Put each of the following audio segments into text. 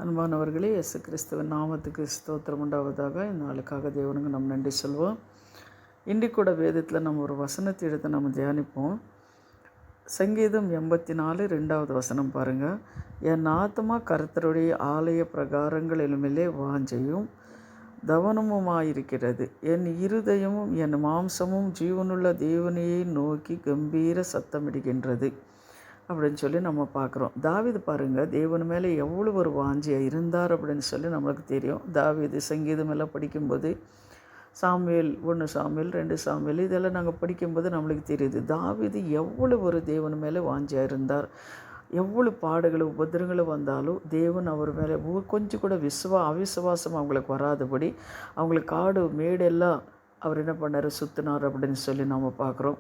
அன்பானவர்களே, இயேசு கிறிஸ்துவின் நாமத்துக்கு ஸ்தோத்திரம் உண்டாவதாக. இந்த நாளுக்காக தேவனுக்கு நம்ம நன்றி சொல்வோம். இன்றைக்கு கூட வேதத்தில் நம்ம ஒரு வசனத்தை எடுத்து நம்ம தியானிப்போம். சங்கீதம் 84 2வது வசனம் பாருங்கள். என் ஆத்மா கர்த்தருடைய ஆலய பிரகாரங்களிலுமிலே வாஞ்சையும் தவனமுமாயிருக்கிறது. என் இருதயமும் என் மாம்சமும் ஜீவனுள்ள தேவனையை நோக்கி கம்பீர சத்தமிடுகின்றது அப்படின்னு சொல்லி நம்ம பார்க்குறோம். தாவீது பாருங்கள், தேவன் மேலே எவ்வளோ ஒரு வாஞ்சியாக இருந்தார் அப்படின்னு சொல்லி நம்மளுக்கு தெரியும். தாவீது சங்கீதம் எல்லாம் படிக்கும்போது சாமுவேல் 1 சாமுவேல் 2 சாமுவேல் இதெல்லாம் நாங்கள் படிக்கும்போது நம்மளுக்கு தெரியுது தாவீது எவ்வளோ ஒரு தேவன் மேலே வாஞ்சியாக இருந்தார். எவ்வளோ பாடுகளும் உபத்திரங்களும் வந்தாலும் தேவன் அவர் மேலே கொஞ்சம் கூட அவிசுவாசம் அவங்களுக்கு வராதபடி அவங்களுக்கு காடு மேடெல்லாம் அவர் என்ன பண்ணார், சுற்றினார் அப்படின்னு சொல்லி நம்ம பார்க்குறோம்.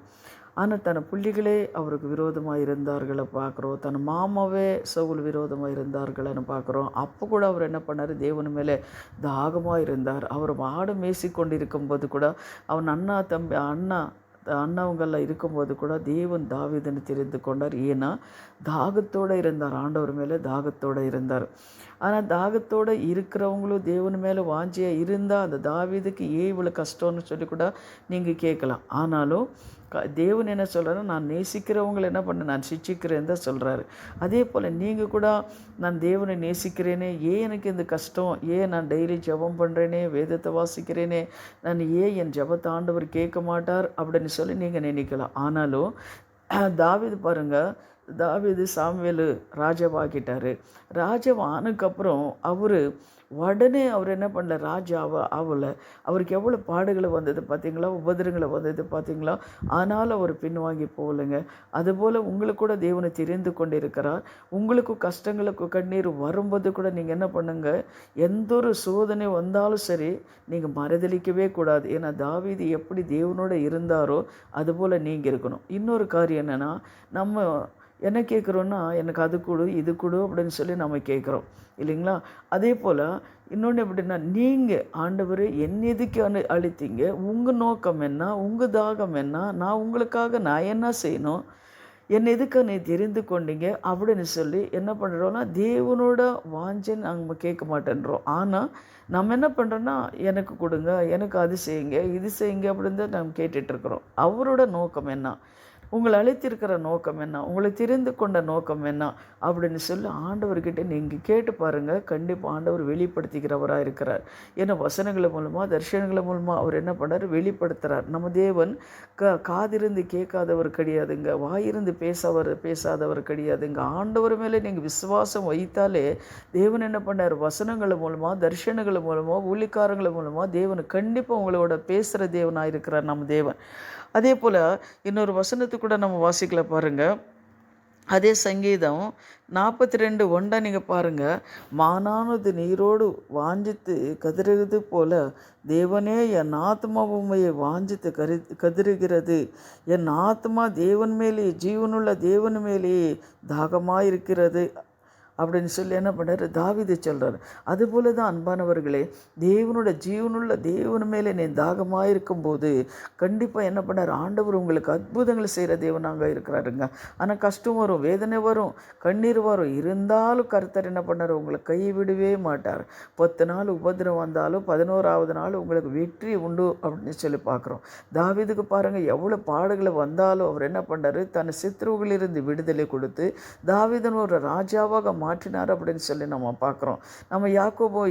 ஆனால் தன் பிள்ளைகளே அவருக்கு விரோதமாக இருந்தார்களை பார்க்குறோம். தன் மாமாவே சவுல் விரோதமாக இருந்தார்கள்னு பார்க்குறோம். அப்போ கூட அவர் என்ன பண்ணார், தேவன் மேலே தாகமாக இருந்தார். அவர் மாடு மேசி கொண்டு இருக்கும்போது கூட அவன் அண்ணாவங்கெல்லாம் இருக்கும்போது கூட தேவன் தாவீதுன்னு தெரிந்து கொண்டார். ஏன்னா தாகத்தோடு இருந்தார், ஆண்டவர் மேலே தாகத்தோடு இருந்தார். ஆனால் தாகத்தோடு இருக்கிறவங்களும் தேவன் மேலே வாஞ்சியாக இருந்தால் அந்த தாவீதுக்கு ஏன் இவ்வளோ கஷ்டம்னு சொல்லி கூட நீங்கள் கேட்கலாம். ஆனாலும் தேவன் என்ன சொல்கிறாரு, நான் நேசிக்கிறவங்களை என்ன பண்ண நான் சிச்சிக்கிறேன்னு தான் சொல்கிறாரு. அதே போல் நீங்கள் கூட நான் தேவனை நேசிக்கிறேனே, ஏன் எனக்கு இந்த கஷ்டம், ஏன் நான் டெய்லி ஜெபம் பண்ணுறேனே, வேதத்தை வாசிக்கிறேனே, நான் ஏன் என் ஜெபத்தை ஆண்டவர் கேட்க மாட்டார் அப்படின்னு சொல்லி நீங்கள் நினைக்கலாம். ஆனாலும் தாவீது பாருங்கள், தாவீது சாமுவேல் ராஜாவாக்கிட்டார். ராஜாவானதுக்கப்புறம் உடனே அவர் என்ன பண்ணல, ஆகலை. அவருக்கு எவ்வளோ பாடுகளை வந்தது பார்த்தீங்களா, உபதிரங்களை வந்தது பார்த்தீங்களா. ஆனாலும் அவர் பின்வாங்கி போகலைங்க. அதுபோல் உங்களுக்கு கூட தேவனை தெரிந்து கொண்டு இருக்கிறார். உங்களுக்கு கஷ்டங்களுக்கு கண்ணீர் வரும்போது கூட நீங்கள் என்ன பண்ணுங்க, எந்த ஒரு சோதனை வந்தாலும் சரி நீங்கள் மறுதளிக்கவே கூடாது. ஏன்னா தாவீது எப்படி தேவனோடு இருந்தாரோ அதுபோல் நீங்கள் இருக்கணும். இன்னொரு காரியம் என்னென்னா, நம்ம என்ன கேட்குறோன்னா, எனக்கு அது கொடு இது கொடு அப்படின்னு சொல்லி நம்ம கேட்குறோம் இல்லைங்களா. அதே போல் இன்னொன்று எப்படின்னா, நீங்கள் ஆண்டவரே என் எதுக்கு அளித்தீங்க, உங்கள் நோக்கம் என்ன, உங்கள் தாகம் என்ன, நான் உங்களுக்காக நான் என்ன செய்யணும், என் எதுக்கு நீ தெரிந்து கொண்டீங்க அப்படின்னு சொல்லி என்ன பண்ணுறோன்னா, தேவனோட வாஞ்சை நாங்கள் கேட்க மாட்டேன்றோம். ஆனால் நம்ம என்ன பண்ணுறோன்னா, எனக்கு கொடுங்க, எனக்கு அது செய்யுங்க இது செய்யுங்க அப்படின்னு தான் நம்ம கேட்டுட்ருக்குறோம். அவரோட நோக்கம் என்ன, உங்களை அழைத்திருக்கிற நோக்கம் என்ன, உங்களை தெரிந்து கொண்ட நோக்கம் என்ன அப்படின்னு சொல்லி ஆண்டவர்கிட்ட நீங்கள் கேட்டு பாருங்கள். கண்டிப்பாக ஆண்டவர் வெளிப்படுத்திக்கிறவராக இருக்கிறார். ஏன்னா வசனங்கள் மூலமாக தரிசனங்கள் மூலமாக அவர் என்ன பண்ணார், வெளிப்படுத்துகிறார். நம்ம தேவன் காதிருந்து கேட்காதவர் கிடையாதுங்க, வாயிருந்து பேசாதவர் கிடையாதுங்க. ஆண்டவர் மேலே நீங்கள் விசுவாசம் வைத்தாலே தேவன் என்ன பண்ணார், வசனங்கள் மூலமாக தரிசனங்கள் மூலமாக ஊழிக்காரங்கள் மூலமாக தேவன் கண்டிப்பாக உங்களோட பேசுகிற தேவனாக இருக்கிறார் நம்ம தேவன். அதே போல் இன்னொரு வசனத்து கூட நம்ம வாசிக்கல பாருங்கள். அதே சங்கீதம் 42:1 நீங்கள் பாருங்கள். மானானது நீரோடு வாஞ்சித்து கதிருகிறது போல தேவனே என் ஆத்மா உம்மையை வாஞ்சித்து கதிருகிறது. என் ஆத்மா தேவன் மேலே, ஜீவனுள்ள தேவன் மேலே தாகமாயிருக்கிறது அப்படின்னு சொல்லி என்ன பண்ணார், தாவீது சொல்கிறார். அதுபோல தான் அன்பானவர்களே, தேவனோட ஜீவனுள்ள தேவன் மேலே நீ தாகமாக இருக்கும்போது கண்டிப்பாக என்ன பண்ணார், ஆண்டவர் உங்களுக்கு அற்புதங்களை செய்கிற தேவனாக இருக்கிறாருங்க. ஆனால் கஷ்டம் வரும், வேதனை வரும், கண்ணீர் வரும். இருந்தாலும் கர்த்தர் என்ன பண்ணார், உங்களை கைவிடவே மாட்டார். 10 நாள் உபதிரம் வந்தாலும் 11வது நாள் உங்களுக்கு வெற்றி உண்டு அப்படின்னு சொல்லி பார்க்குறோம். தாவீதுக்கு பாருங்கள், எவ்வளோ பாடுகளை வந்தாலும் அவர் என்ன பண்ணார், தன் சத்துருவிலிருந்து விடுதலை கொடுத்து தாவீதன் ஒரு ராஜாவாக மாற்றினார் அப்படின்னு சொல்லி நம்ம பார்க்குறோம். நம்ம யாக்கோபோ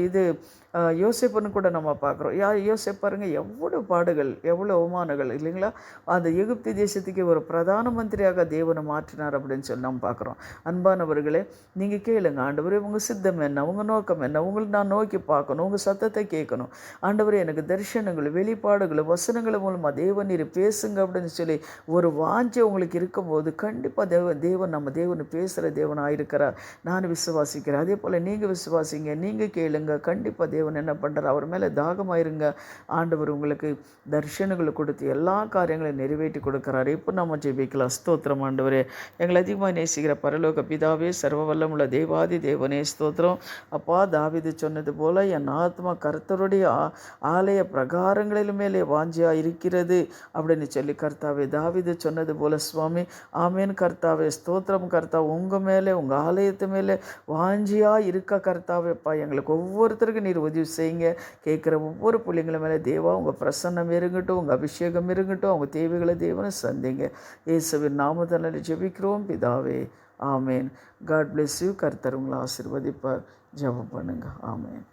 யோசேப்புன்னு கூட நம்ம பார்க்குறோம். யோசேப்பு பாருங்கள், எவ்வளோ பாடுகள், எவ்வளோ அவமானங்கள் இல்லைங்களா. அந்த எகிப்து தேசத்துக்கு ஒரு பிரதான மந்திரியாக தேவனை மாற்றினார் அப்படின்னு சொல்லி நம்ம பார்க்குறோம். அன்பானவர்களே, நீங்கள் கேளுங்க, ஆண்டவரே உங்கள் சித்தம் என்ன, உங்கள் நோக்கம் என்ன, உங்களுக்கு நான் நோக்கி பார்க்கணும், உங்கள் சத்தத்தை கேட்கணும். ஆண்டவரே எனக்கு தரிசனங்கள், வெளிப்பாடுகள், வசனங்கள் மூலமாக தேவன் நீர் பேசுங்க அப்படின்னு சொல்லி ஒரு வாஞ்சை உங்களுக்கு இருக்கும்போது கண்டிப்பாக தேவன் நம்ம தேவன் பேசுகிற தேவனாக இருக்கிறார். நான் விசுவாசிக்கிறேன். அதே போல் நீங்கள் விசுவாசிங்க, நீங்கள் கேளுங்க. கண்டிப்பாக தேவன் என்ன பண்ணுறார், அவர் மேலே தாகமாயிருங்க. ஆண்டவர் உங்களுக்கு தரிசனங்களை கொடுத்து எல்லா காரியங்களையும் நிறைவேற்றி கொடுக்குறாரு. இப்போ நம்ம ஜெபிக்கலாம். ஸ்தோத்திரம் ஆண்டவரே, எங்களை அதிகமாக நேசிக்கிற பரலோக பிதாவே, சர்வ வல்லமுள்ள தேவாதி தேவனே ஸ்தோத்திரம். அப்பா, தாவீது சொன்னது போல் என் ஆத்மா கர்த்தருடைய ஆலய பிரகாரங்களின் மேலே வாஞ்சியாக இருக்கிறது அப்படின்னு சொல்லி கர்த்தாவே தாவீது சொன்னது போல் சுவாமி, ஆமேன் கர்த்தாவே ஸ்தோத்திரம். கர்த்தா, உங்கள் மேலே, உங்கள் ஆலயத்து மேலே மேலே வாஞ்சியாக இருக்க கர்த்தாவேப்பா. எங்களுக்கு ஒவ்வொருத்தருக்கும் நீர் உதவி செய்யுங்க. கேட்குற ஒவ்வொரு பிள்ளைங்கள மேலே தேவா உங்கள் பிரசன்னம் இருங்கட்டும், உங்கள் அபிஷேகம் இருக்கட்டும். அவங்க தேவைகளை தேவனை சந்திங்க. இயேசுவின் நாமத்தில் ஜெபிக்கிறோம் பிதாவே, ஆமேன். God bless you. கர்த்தர் உங்களை ஆசீர்வதிப்பார். ஜெபம் பண்ணுங்க. ஆமேன்.